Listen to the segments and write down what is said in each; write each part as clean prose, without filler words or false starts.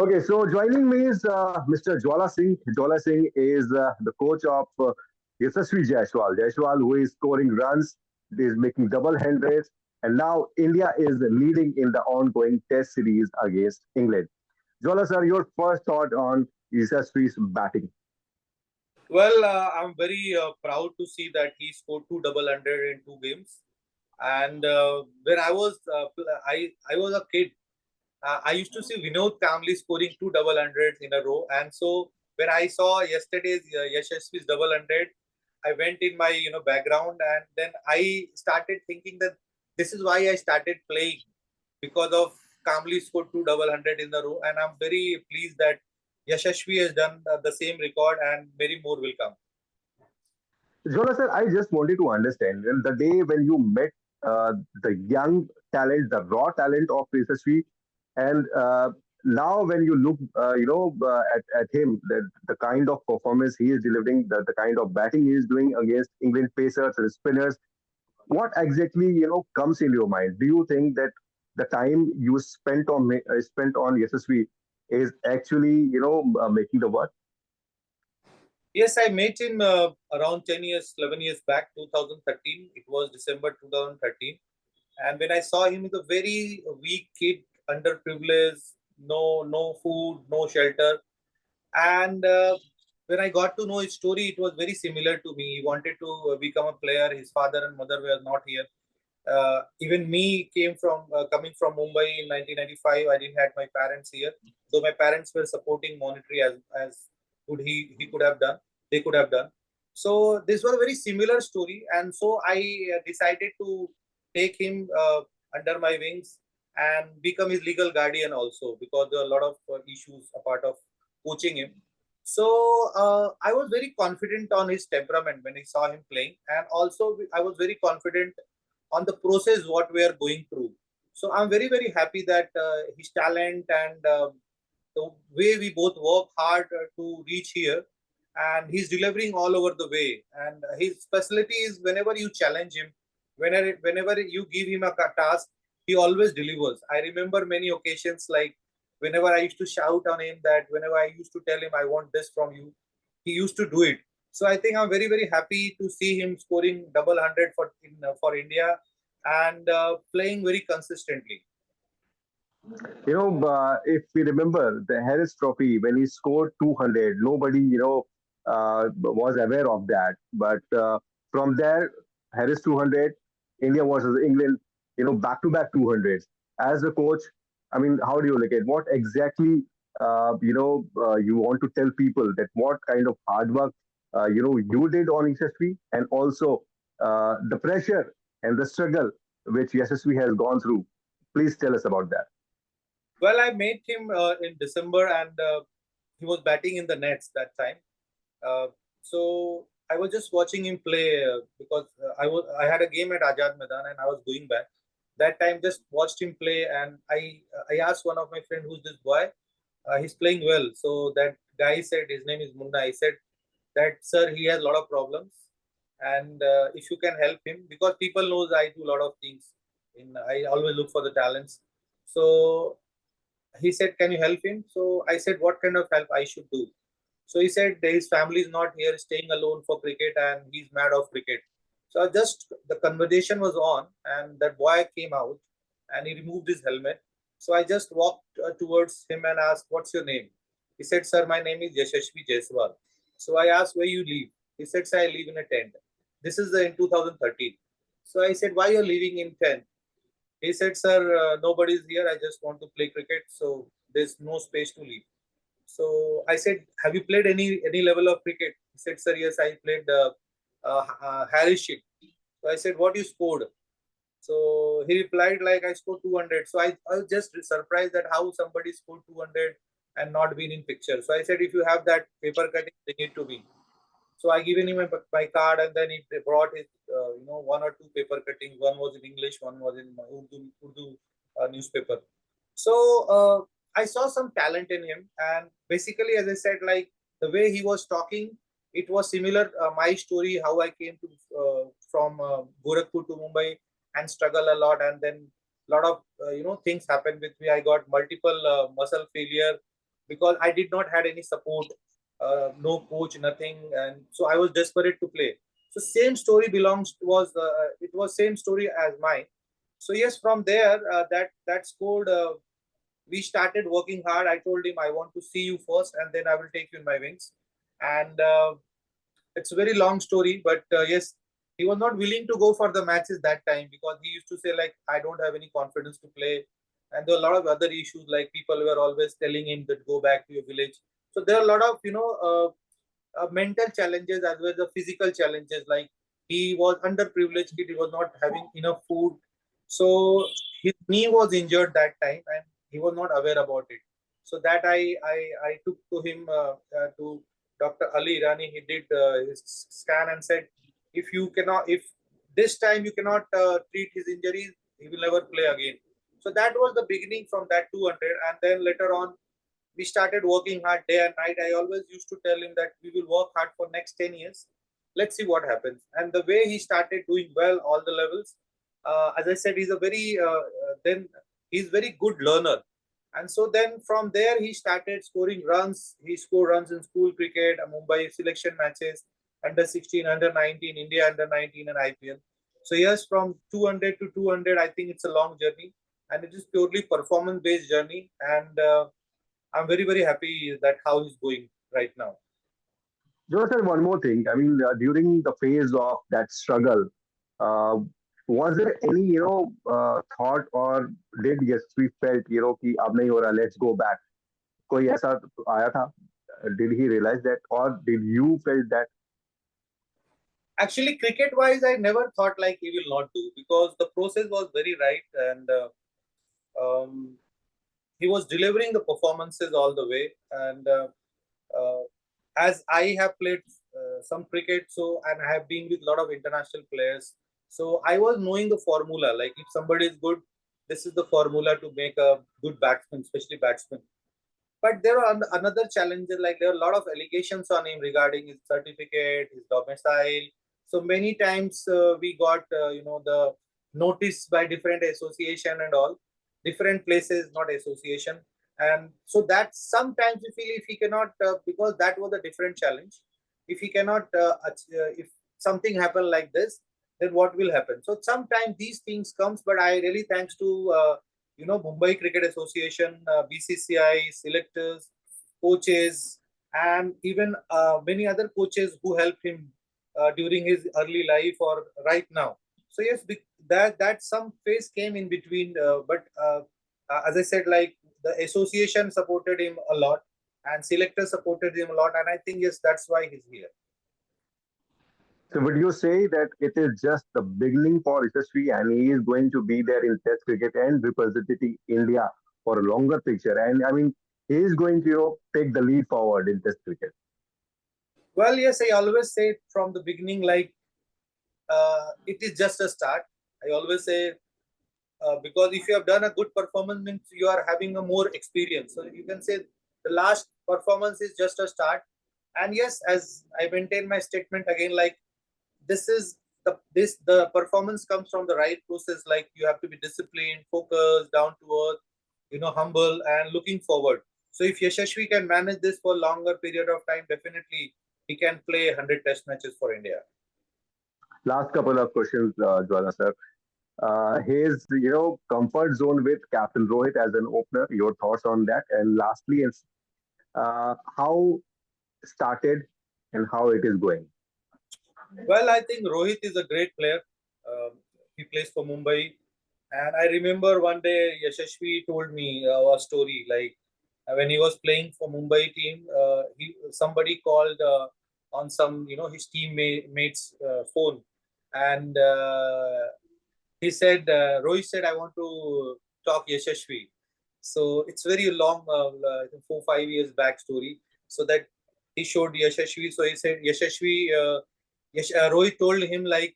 Okay, so joining me is Mr. Jwala Singh. Jwala Singh is the coach of Yashasvi Jaiswal. Jaiswal, who is scoring runs, is making double hundreds, and now India is leading in the ongoing Test series against England. Jwala sir, your first thought on Yashasvi's batting? Well, I'm very proud to see that he scored two double hundred in two games. And when I was a kid, I used to see Vinod Kamli scoring two double hundreds in a row. And so when I saw yesterday's Yashasvi's double hundred, I went in my background, and then I started thinking that this is why I started playing, because of Kamli scored two double hundred in a row, and I'm very pleased that Yashasvi has done the same record, and many more will come. Jwala sir, I just wanted to understand the day when you met the young talent, the raw talent of Yashasvi, and now when you look, at him, the kind of performance he is delivering, the kind of batting he is doing against England pacers and spinners, what exactly comes in your mind? Do you think that the time you spent on Yashasvi is actually making the work? Yes, I met him around 10 years, 11 years back, 2013. It was December 2013. And when I saw him, he's a very weak kid, underprivileged, no food, no shelter. And when I got to know his story, it was very similar to me. He wanted to become a player. His father and mother were not here. Even me coming from Mumbai in 1995. I didn't have my parents here, though my parents were supporting monetary as could he could have done. They could have done. So this was a very similar story, and so I decided to take him under my wings and become his legal guardian also, because there are a lot of issues a part of coaching him. So I was very confident on his temperament when I saw him playing, and also I was very confident on the process what we are going through. So I'm very happy that his talent and the way we both work hard to reach here, and he's delivering all over the way. And his specialty is whenever you challenge him, whenever you give him a task, he always delivers. I remember many occasions, like whenever I used to shout on him, that whenever I used to tell him I want this from you, he used to do it. So I think I'm very happy to see him scoring double hundred for India, and playing very consistently. If we remember the Harris Trophy when he scored 200, nobody, was aware of that. But from there, Harris 200, India versus England, back to back 200s. As a coach, I mean, how do you look at what exactly, you want to tell people that what kind of hard work, you did on Yashasvi, and also the pressure and the struggle which Yashasvi has gone through. Please tell us about that. Well, I met him in December, and he was batting in the nets that time. So I was just watching him play, because I had a game at Azad Maidan, and I was going back. That time, just watched him play, and I asked one of my friend, "Who's this boy?" He's playing well. So that guy said his name is Munna. I said that, sir, he has a lot of problems, and if you can help him, because people knows I do a lot of things. I always look for the talents. So he said, "Can you help him?" So I said, "What kind of help I should do?" So he said his family is not here, staying alone for cricket, and he's mad of cricket. So just the conversation was on, and that boy came out, and he removed his helmet. So I just walked towards him and asked, "What's your name?" He said, "Sir, my name is Yashasvi Jaiswal." So I asked, "Where you live?" He said, "Sir, I live in a tent." This is in 2013. So I said, "Why you're living in tent?" He said, "Sir, nobody's here. I just want to play cricket, so there's no space to leave." So I said, "Have you played any level of cricket?" He said, "Sir, yes, I played Harris sheet." So I said, "What you scored?" So he replied, like, "I scored 200." So I was just surprised that how somebody scored 200 and not been in picture. So I said, "If you have that paper cutting, they need to be." So I given him my card, and then he brought his, one or two paper cuttings. One was in English, one was in Urdu newspaper. So I saw some talent in him, and basically, as I said, like the way he was talking, it was similar. My story, how I came to from Gorakhpur to Mumbai and struggle a lot, and then a lot of things happened with me. I got multiple muscle failure, because I did not had any support, no coach, nothing, and so I was desperate to play. So same story belongs was it was same story as mine. So yes, from there that scored. We started working hard. I told him I want to see you first, and then I will take you in my wings. And it's a very long story, but yes, he was not willing to go for the matches that time because he used to say like I don't have any confidence to play, and there were a lot of other issues like people were always telling him that go back to your village. So there are a lot of mental challenges as well as the physical challenges. Like he was underprivileged kid, he was not having enough food, so his knee was injured that time, and he was not aware about it. So that I took to him to Dr. Ali Irani. He did his scan and said, if this time you cannot treat his injuries, he will never play again. So that was the beginning from that 200, and then later on we started working hard day and night. I always used to tell him that we will work hard for next 10 years. Let's see what happens. And the way he started doing well, all the levels, as I said, then he's very good learner. And so then from there, he started scoring runs. He scored runs in school cricket, Mumbai selection matches, under 16, under 19, India under 19, and IPL. So yes, from 200 to 200, I think it's a long journey, and it is purely performance based journey. And I'm very, very happy that how he's going right now. Just one more thing. I mean, during the phase of that struggle, uh, was there any thought, or did Yashasvi felt कि अब नहीं हो रहा, let's go back? कोई ऐसा आया था? Did he realize that, or did you felt that? Actually, cricket wise, I never thought like he will not do because the process was very right, and um, he was delivering the performances all the way. And uh, as I have played some cricket, so and I have been with a lot of international players, so I was knowing the formula. Like if somebody is good, this is the formula to make a good batsman, especially batsman. But there are another challenges, like there are a lot of allegations on him regarding his certificate, his domicile. So many times we got, the notice by different association and all, different places, not association. And so that sometimes we feel if he cannot, because that was a different challenge. If he cannot, if something happen like this, then what will happen? So sometimes these things comes, but I really thanks to Mumbai Cricket Association, BCCI, selectors, coaches, and even many other coaches who helped him during his early life or right now. So yes, that some phase came in between, but as I said, like the association supported him a lot, and selectors supported him a lot, and I think yes, that's why he's here. So would you say that it is just the beginning for Yashasvi, and he is going to be there in Test cricket and representing India for a longer picture? And I mean, he is going to take the lead forward in Test cricket. Well, yes, I always say from the beginning, like it is just a start. I always say because if you have done a good performance means you are having a more experience, so you can say the last performance is just a start. And yes, as I maintain my statement again, like this is the performance comes from the right process. Like you have to be disciplined, focused, down to earth, humble, and looking forward. So if Yashashvi can manage this for a longer period of time, definitely he can play 100 test matches for India. Last couple of questions, Jwala sir. His comfort zone with Captain Rohit as an opener. Your thoughts on that? And lastly, how started and how it is going. Well, I think Rohit is a great player. He plays for Mumbai. And I remember one day Yashashvi told me a story like when he was playing for Mumbai team, somebody called on some his teammates phone, and he said Rohit said I want to talk Yashashvi. So it's very long, 4 5 years back story. So that he showed Yashashvi. So he said Yashashvi. Rohit told him like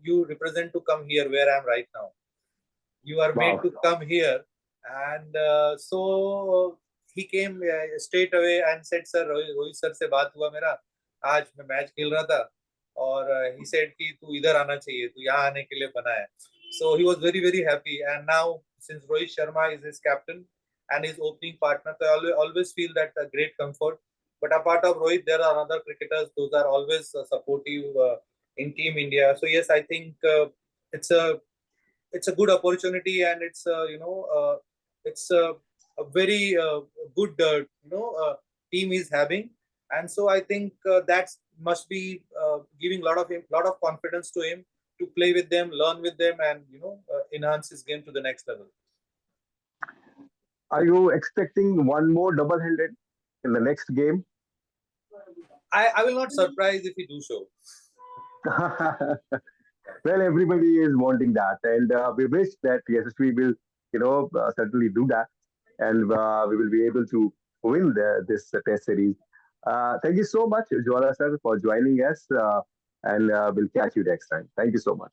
you represent to come here where I am right now. You are made Wow. to come here, and so he came straight away and said, sir, Rohit sir से बात हुआ मेरा, आज मैं match खेल रहा था, और he said कि तू इधर आना चाहिए, तू यहाँ आने के लिए बना है. So he was very very happy, and now since Rohit Sharma is his captain, and his opening partner. So I always feel that great comfort. But apart of Rohit, there are other cricketers. Those are always supportive in Team India. So yes, I think it's a good opportunity, and it's a very good team is having. And so I think that must be giving lot of confidence to him to play with them, learn with them, and enhance his game to the next level. Are you expecting one more double-headed in the next game? I will not surprise if he do so. Well, everybody is wanting that, and we wish that Yashasvi will, certainly do that, and we will be able to win this Test series. Thank you so much, Jwala sir, for joining us, and we'll catch you next time. Thank you so much.